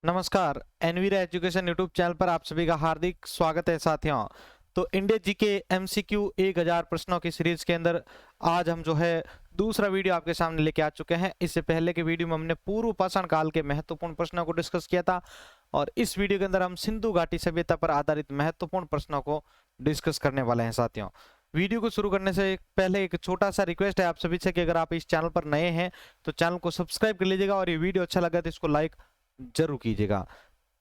नमस्कार, Envira education YouTube channel पर आप सभी का हार्दिक स्वागत है साथियों। तो इंडिया जीके एमसीक्यू 1000 प्रश्नों की सीरीज के अंदर आज हम जो है दूसरा वीडियो आपके सामने लेके आ चुके हैं। इससे पहले के वीडियो में हमने पूर्व पाषाण काल के महत्वपूर्ण प्रश्नों को डिस्कस किया था और इस वीडियो के अंदर हम सिंधु घाटी सभ्यता पर आधारित महत्वपूर्ण प्रश्नों को डिस्कस करने वाले हैं साथियों। वीडियो को शुरू करने से पहले एक छोटा सा रिक्वेस्ट है आप सभी से कि अगर आप इस चैनल पर नए हैं तो चैनल को सब्सक्राइब कर लीजिएगा और ये वीडियो अच्छा लगा तो इसको लाइक जरूर कीजिएगा।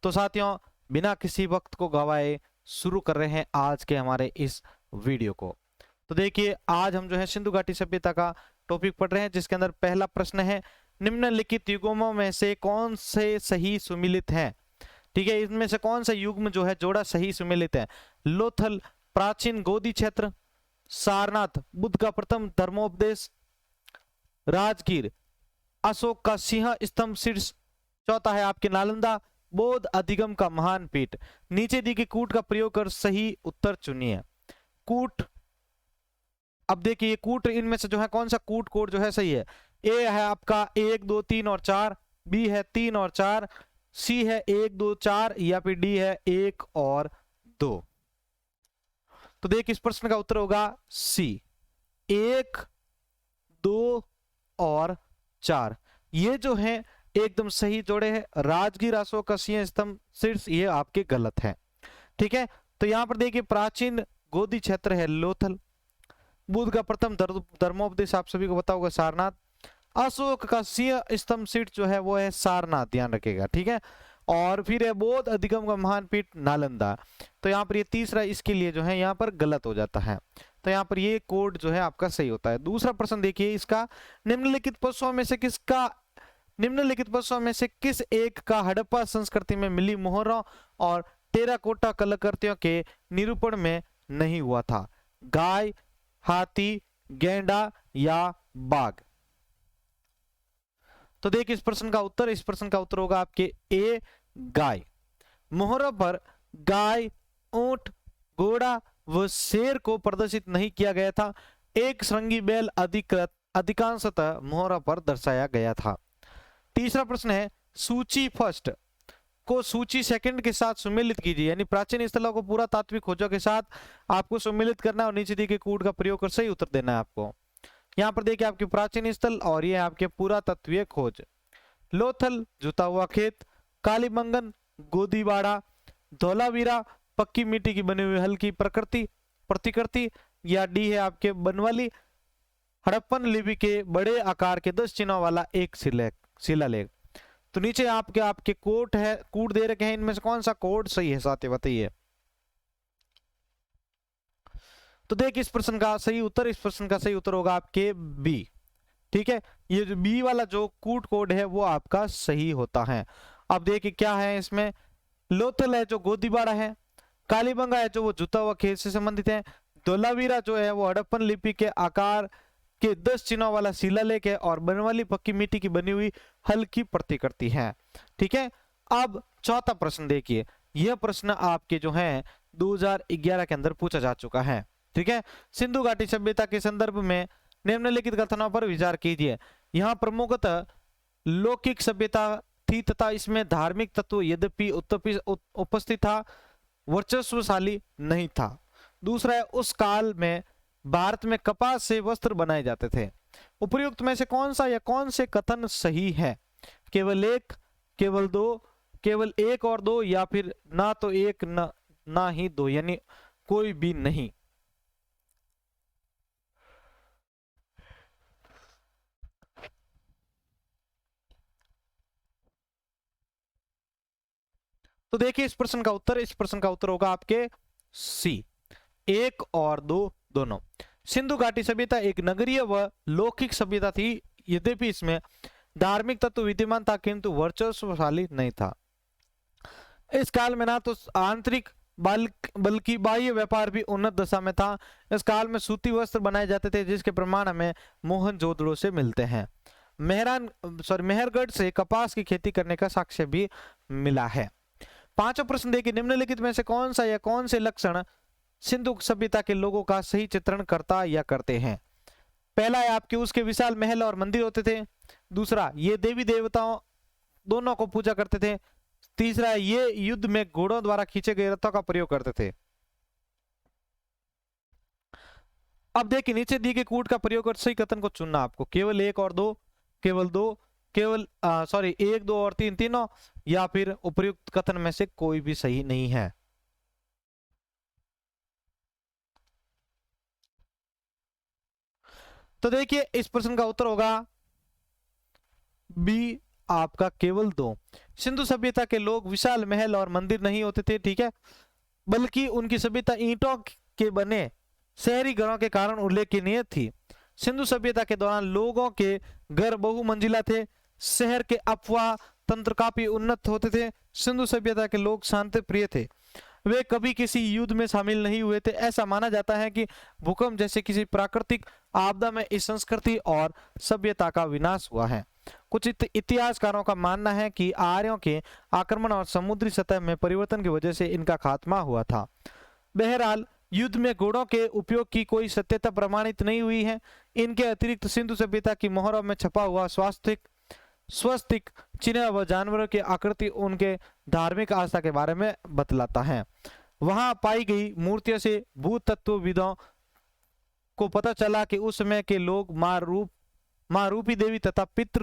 तो साथियों, बिना किसी वक्त को गवाए शुरू कर रहे हैं आज के हमारे इस वीडियो को। तो देखिए, आज हम जो है सिंधु घाटी सभ्यता का टॉपिक पढ़ रहे हैं, जिसके अंदर पहला प्रश्न है निम्नलिखित युग्मों में से कौन से सही सुमिलित हैं। ठीक है, इनमें से कौन सा युग्म जो है जोड़ा सही सुमिलित है। लोथल प्राचीन गोदी क्षेत्र, सारनाथ बुद्ध का प्रथम धर्मोपदेश, राजगीर अशोक का सिंह स्तंभ शीर्ष, चौथा है आपके नालंदा बौद्ध अधिगम का महान पीठ। नीचे दी गई कूट का प्रयोग कर सही उत्तर चुनिए। कूट, अब देखिए कूट इनमें से जो है कौन सा कूट कोड जो है सही है। ए है आपका 1 2 3 और 4, बी है 3 और 4, सी है 1 2 4 या फिर डी है 1 और 2। तो देखिए इस प्रश्न का उत्तर होगा सी, 1 2 और 4। ये जो है एकदम सही जोड़े हैं। राजगीर अशोक का सिंह स्तंभ शीर्ष ये आपके गलत है। ठीक है, तो यहां पर देखिए प्राचीन गोदी क्षेत्र है लोथल, बुद्ध का प्रथम धर्मोपदेश आप सभी को पता होगा सारनाथ, अशोक का सिंह स्तंभ शीर्ष जो है वो है सारनाथ, ध्यान रखिएगा। ठीक है, और फिर है बौद्ध अधिगम का महान पीठ नालंदा। तो यहाँ पर ये तीसरा इसके लिए जो है यहाँ पर गलत हो जाता है। तो यहाँ पर ये कोड जो है आपका सही होता है। दूसरा प्रश्न देखिए इसका, निम्नलिखित पशुओं में से किस एक का हड़प्पा संस्कृति में मिली मोहरों और टेराकोटा कलाकृतियों के निरूपण में नहीं हुआ था। गाय, हाथी, गैंडा या बाघ। तो देखिए इस प्रश्न का उत्तर होगा आपके ए गाय। मोहरों पर गाय, ऊंट, घोड़ा व शेर को प्रदर्शित नहीं किया गया था। एक श्रृंगी बैल अधिकांशतः मोहरों पर दर्शाया गया था। तीसरा प्रश्न है, सूची फर्स्ट को सूची सेकंड के साथ सुमेलित कीजिए। यानी प्राचीन स्थलों को पूरा तात्विक खोजों के साथ आपको सुमेलित करना है और नीचे दी गई कूट का प्रयोग कर सही उत्तर देना है आपको। यहाँ पर देखिए आपके प्राचीन स्थल और ये आपके पुरातत्वीय खोज। लोथल जुता हुआ खेत, कालीबंगन गोदीबाड़ा, धौलावीरा पक्की मिट्टी की बनी हुई हल्की प्रतिकृति या डी है आपके बनवाली हड़प्पन लिपि के बड़े आकार के 10 चिन्हों वाला एक शिलालेख। तो नीचे आपके कोट दे रखे हैं, इनमें से कौन सा कोड सही है साथी बताइए। तो देखिए इस प्रश्न का सही उत्तर होगा आपके बी। ठीक है, ये जो बी वाला जो कूट कोड है वो आपका सही होता है। अब देखिए क्या है इसमें, लोथल है जो गोदीबाड़ा है, कालीबंगा है जो वो जुता हुआ खेत से संबंधित है, धौलावीरा जो है वो हड़प्पन लिपि के आकार के 10 चिन्हों वाला शिलालेख है और बनवाली पक्की मिट्टी की बनी हुई हल्की प्रतिकृति है। ठीक है, अब चौथा प्रश्न देखिए, यह प्रश्न आपके जो है 2011 के अंदर पूछा जा चुका है। ठीक है, सिंधु घाटी सभ्यता के संदर्भ में निम्नलिखित कथनों पर विचार कीजिए। यहाँ प्रमुखतः लौकिक सभ्यता थी तथा इसमें धार्मिक तत्व यद्यपि उपस्थित था, वर्चस्वशाली नहीं था। दूसरा है, उस काल में भारत में कपास से वस्त्र बनाए जाते थे। उपर्युक्त में से कौन सा या कौन से कथन सही है। केवल एक, केवल दो, केवल एक और दो या फिर ना तो एक ना ही दो, यानी कोई भी नहीं। तो देखिए इस प्रश्न का उत्तर होगा आपके सी, 1 और 2 दोनों। सिंधु घाटी सभ्यता एक नगरीय व लौकिक सभ्यता थी, यद्यपि इसमें धार्मिक तत्व विद्यमान था किंतु वर्चस्वशाली नहीं था। इस काल में ना तो आंतरिक बल्कि बाह्य व्यापार भी उन्नत दशा में था। इस काल में सूती वस्त्र बनाए जाते थे जिसके प्रमाण हमें मोहनजोदड़ो से मिलते हैं। मेहरगढ़ से कपास की खेती करने का साक्ष्य भी मिला है। पांचवा प्रश्न देखिए, निम्नलिखित में से कौन सा या कौन से लक्षण सिंधु सभ्यता के लोगों का सही चित्रण करता या करते हैं। पहला है आपके उसके विशाल महल और मंदिर होते थे। दूसरा, ये देवी देवताओं दोनों को पूजा करते थे। तीसरा है ये युद्ध में घोड़ों द्वारा खींचे गए रथों का प्रयोग करते थे। अब देखिए नीचे दिए गए कूट का प्रयोग कर सही कथन को चुनना आपको, केवल एक और दो, केवल दो, केवल सॉरी एक, दो और तीन, तीनों, या फिर उपयुक्त कथन में से कोई भी सही नहीं है। तो देखिए इस प्रश्न का उत्तर होगा बी आपका केवल दो। सिंधु सभ्यता के लोग विशाल महल और मंदिर नहीं होते थे, ठीक है, बल्कि उनकी सभ्यता ईंटों के बने शहरी घरों के कारण उल्लेखनीय थी। सिंधु सभ्यता के दौरान लोगों के घर बहुमंजिला थे, शहर के अफवाह तंत्र काफी उन्नत होते थे। सिंधु सभ्यता के लोग शांति प्रिय थे, वे कभी किसी युद्ध में शामिल नहीं हुए थे। ऐसा माना जाता है कि भूकंप जैसे किसी प्राकृतिक आपदा में इस संस्कृति और सभ्यता का विनाश हुआ है। कुछ इतिहासकारों का मानना है कि आर्यों के आक्रमण और समुद्री सतह में परिवर्तन की वजह से इनका खात्मा हुआ था। बहरहाल युद्ध में घोड़ों के उपयोग की कोई सत्यता प्रमाणित नहीं हुई है। इनके अतिरिक्त सिंधु सभ्यता की मोहरों में छपा हुआ स्वस्तिक चिन्ह व जानवरों की आकृति उनके धार्मिक आस्था के बारे में बतलाता है। वहां पाई गई मूर्तियों से भूतत्वविदों को पता चला कि उस समय के लोग मां रूपी देवी तथा पितृ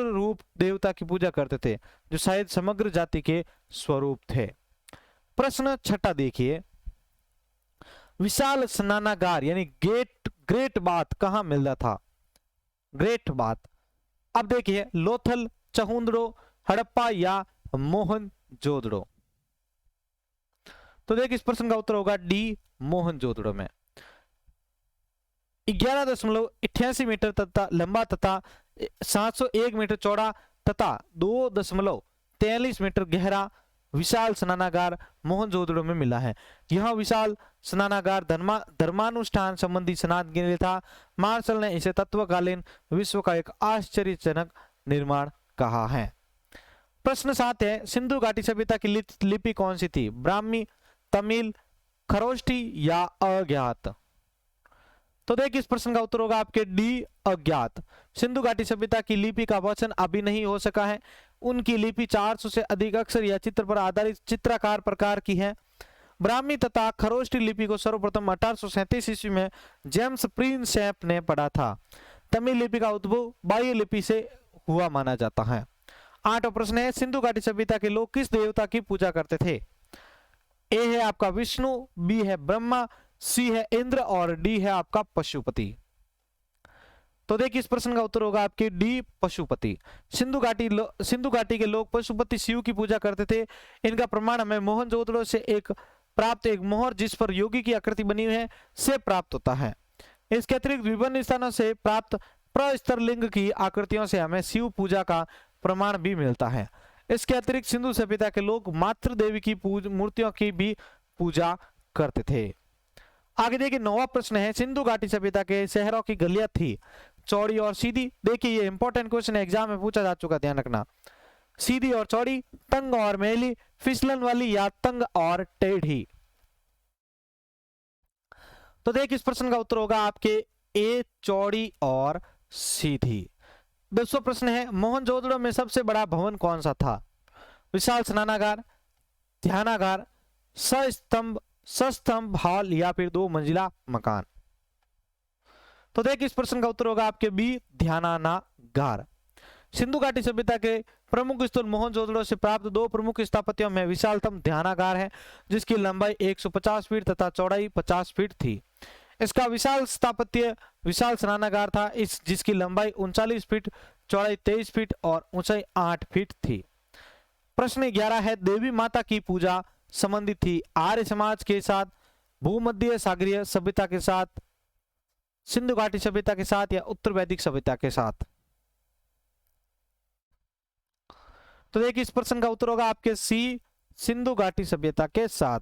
रूप देवता की पूजा करते थे, जो शायद समग्र जाति के स्वरूप थे। प्रश्न छठा देखिए, विशाल स्नानागार यानी ग्रेट बाथ कहां मिलता था? ग्रेट बाथ, अब देखिए लोथल, चहुंदड़ो, हड़प्पा या मोहनजोदड़ो। तो देखिए इस प्रश्न का उत्तर होगा डी मोहनजोदड़ो में। 11.88 मीटर तथा लंबा तथा 701 मीटर चौड़ा तथा 2.43 मीटर गहरा विशाल स्नानागार मोहनजोदड़ो में मिला है। यह विशाल स्नानागार धर्मानुष्ठान संबंधी स्नान के लिए था। मार्शल ने इसे तत्वकालीन विश्व का एक आश्चर्यजनक निर्माण कहा है। प्रश्न 7 है, सिंधु घाटी सभ्यता की लिपि कौन सी थी? ब्राह्मी, तमिल, खरोष्टी या अज्ञात? तो देखिए इस प्रश्न का उत्तर होगा आपके डी अज्ञात। सिंधु घाटी सभ्यता की लिपि का वचन अभी नहीं हो सका है। उनकी लिपि 400 से अधिक अक्षर या चित्र पर आधारित चित्राकार प्रकार की है। ब्राह्मी तथा खरोष्टी लिपि को सर्वप्रथम 1837 ईस्वी में जेम्स प्रिंसेप ने पढ़ा था। तमिल लिपि का उद्भव बाह्य लिपि से हुआ माना जाता है। 8वां प्रश्न है, सिंधु घाटी सभ्यता के लोग किस देवता की पूजा करते थे? ए है आपका विष्णु, बी है ब्रह्मा, सी है इंद्र और डी है आपका पशुपति। तो देखिए इस प्रश्न का उत्तर होगा आपके डी पशुपति। सिंधु घाटी के लोग पशुपति शिव की पूजा करते थे। इनका प्रमाण हमें मोहनजोदड़ो से एक मोहर जिस पर योगी की आकृति बनी हुई है से प्राप्त होता है। इसके अतिरिक्त विभिन्न स्थानों से प्राप्त प्रस्तर लिंग की आकृतियों से हमें शिव पूजा का प्रमाण भी मिलता है। इसके अतिरिक्त सिंधु सभ्यता के लोग मातृ देवी की मूर्तियों की भी पूजा करते थे। आगे देखिए 9वां प्रश्न है, सिंधु घाटी सभ्यता के शहरों की गलियां थी चौड़ी और सीधी? देखिए ये इंपॉर्टेंट क्वेश्चन है, एग्जाम में पूछा जा चुका, ध्यान रखना। सीधी और चौड़ी, तंग और मैली, फिसलन वाली या तंग और टेढ़ी? तो देखिए इस प्रश्न का उत्तर होगा आपके ए चौड़ी और सीधी। 10वां प्रश्न है, मोहनजोदड़ो में सबसे बड़ा भवन कौन सा था? विशाल स्नानागार, ध्यानागार, सस्तंभ हॉल या फिर 2 मंजिला मकान? तो देखिए इस प्रश्न का उत्तर होगा आपके बी ध्यानागार। सिंधु घाटी सभ्यता के प्रमुख स्थल मोहनजोदड़ो से प्राप्त 2 प्रमुख स्थापत्यों में विशालतम ध्यानागार है, जिसकी लंबाई 150 फीट तथा चौड़ाई 50 फीट थी। इसका विशाल स्थापत्य विशाल स्नानागार था, जिसकी लंबाई 39 फीट, चौड़ाई 23 फीट और ऊंचाई 8 फीट थी। प्रश्न 11 है, देवी माता की पूजा संबंधित थी आर्य समाज के साथ, भूमध्य सागरीय सभ्यता के साथ, सिंधु घाटी सभ्यता के साथ या उत्तर वैदिक सभ्यता के साथ? तो देखिए इस प्रश्न का उत्तर होगा आपके सी सिंधु घाटी सभ्यता के साथ।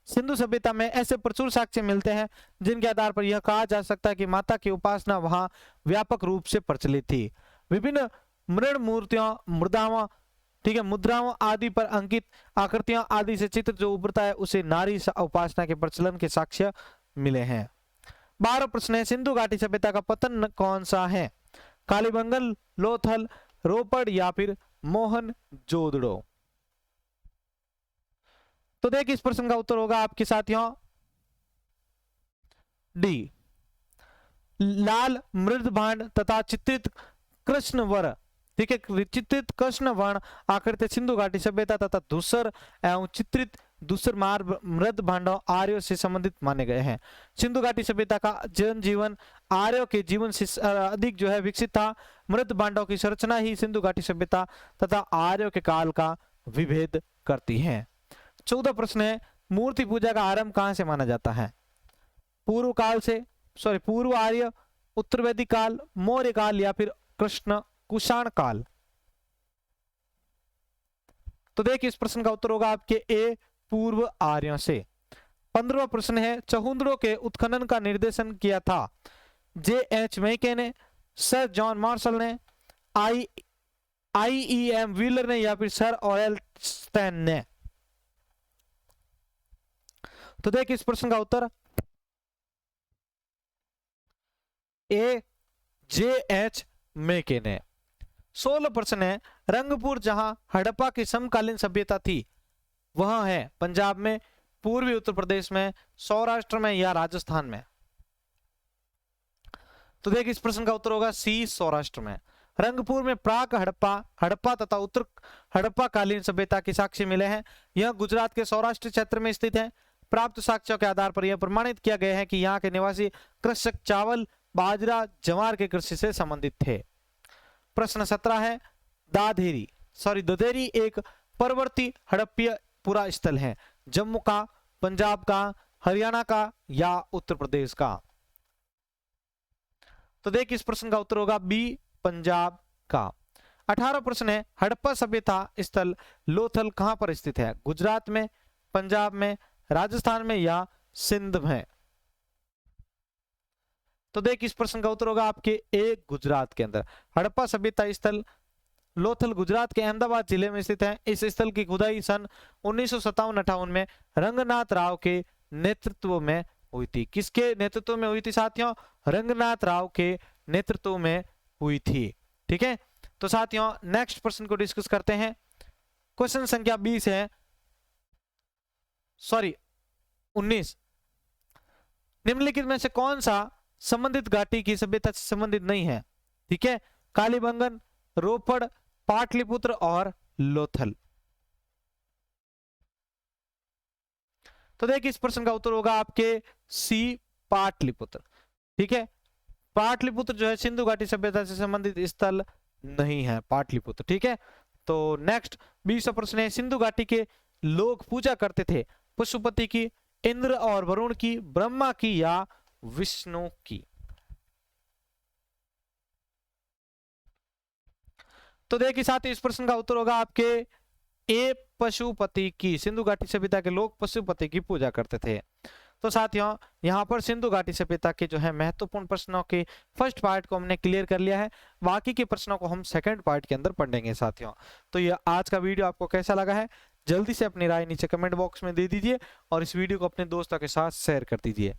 सिंधु सभ्यता में ऐसे प्रचुर साक्ष्य मिलते हैं जिनके आधार पर यह कहा जा सकता है कि माता की उपासना वहां व्यापक रूप से प्रचलित थी। विभिन्न मृण मूर्तियों, मुद्राओं, ठीक है, मुद्राओं आदि पर अंकित आकृतियां आदि से चित्र जो उभरता है उसे नारी उपासना के प्रचलन के साक्ष्य मिले हैं। 12वां प्रश्न है, सिंधु घाटी सभ्यता का पतन कौन सा है? कालीबंगन, लोथल, रोपड़ या फिर मोहनजोदड़ो? तो देखिए इस प्रश्न का उत्तर होगा आपके साथियों डी, लाल मृद भांड तथा चित्रित कृष्ण वर, ठीक है, चित्रित कृष्ण वर्ण आकृति सिंधु घाटी सभ्यता तथा धूसर एवं चित्रित दूसर मार्ग मृद भांडों आर्यों से संबंधित माने गए हैं। सिंधु घाटी सभ्यता का जनजीवन आर्यों के जीवन से अधिक जो है विकसित था। मृद भांडों की संरचना ही सिंधु घाटी सभ्यता तथा आर्यों के काल का विभेद करती है। 14 प्रश्न है, मूर्ति पूजा का आरंभ कहां से माना जाता है? पूर्व काल से, पूर्व आर्य, उत्तर वैदिक काल, मौर्य काल या फिर कृष्ण कुषाण काल? तो देखिए इस प्रश्न का उत्तर होगा आपके ए, पूर्व आर्यों से। 15वां प्रश्न है, चहुंदड़ों के उत्खनन का निर्देशन किया था J.H. मैके ने, सर जॉन मार्शल ने, I.E.M. व्हीलर ने या फिर सर ऑरेल स्टैन ने? तो देखिए इस प्रश्न का उत्तर ए, J.H. मैके ने। 16 प्रश्न है, रंगपुर जहां हड़प्पा की समकालीन सभ्यता थी वह है पंजाब में, पूर्वी उत्तर प्रदेश में, सौराष्ट्र में या राजस्थान में? तो देखिए इस प्रश्न का उत्तर होगा सी, सौराष्ट्र में। रंगपुर में प्राक हड़प्पा तथा उत्तर हड़प्पा कालीन सभ्यता के साक्ष्य मिले हैं। यह गुजरात के सौराष्ट्र क्षेत्र में स्थित है। प्राप्त साक्ष्यों के आधार पर यह प्रमाणित किया गया है कि यहाँ के निवासी कृषक चावल, बाजरा, जवार के कृषि से संबंधित थे। प्रश्न 17 है, ददेरी एक परवर्ती हड़प्पीय पुरा स्थल है, जम्मू का, पंजाब का, हरियाणा का या उत्तर प्रदेश का? तो देखिए इस प्रश्न का उत्तर होगा बी, पंजाब का। 18 प्रश्न है, हड़प्पा सभ्यता स्थल लोथल कहां पर स्थित है? गुजरात में, पंजाब में, राजस्थान में या सिंध में? तो देखिए इस प्रश्न का उत्तर होगा आपके ए, गुजरात के अंदर। हड़प्पा सभ्यता स्थल लोथल गुजरात के अहमदाबाद जिले में स्थित है। इस स्थल की खुदाई सन 1957-58 में रंगनाथ राव के नेतृत्व में हुई थी। किसके नेतृत्व में हुई थी साथियों? रंगनाथ राव के नेतृत्व में हुई थी। ठीक है, तो साथियों नेक्स्ट प्रश्न को डिस्कस करते हैं। क्वेश्चन संख्या 20 है, 19, निम्नलिखित में से कौन सा संबंधित घाटी की सभ्यता से संबंधित नहीं है? ठीक है, कालीबंगन, रोपड़, पाटलिपुत्र और लोथल। तो देखिए इस प्रश्न का उत्तर होगा आपके सी, पाटलिपुत्र। ठीक है, पाटलिपुत्र जो है सिंधु घाटी सभ्यता से संबंधित स्थल नहीं है पाटलिपुत्र। ठीक है, तो नेक्स्ट 20वां प्रश्न है, सिंधु घाटी के लोग पूजा करते थे पशुपति की, इंद्र और वरुण की, ब्रह्मा की या विष्णु की? तो देखिए साथ ही इस प्रश्न का उत्तर होगा आपके ए, पशुपति की। सिंधु घाटी सभ्यता के लोग पशुपति की पूजा करते थे। तो साथियों यहाँ पर सिंधु घाटी सभ्यता के जो है महत्वपूर्ण प्रश्नों के फर्स्ट पार्ट को हमने क्लियर कर लिया है। बाकी के प्रश्नों को हम सेकंड पार्ट के अंदर पढ़ेंगे साथियों। तो ये आज का वीडियो आपको कैसा लगा है जल्दी से अपनी राय नीचे कमेंट बॉक्स में दे दीजिए और इस वीडियो को अपने दोस्तों के साथ शेयर कर दीजिए।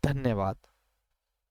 धन्यवाद।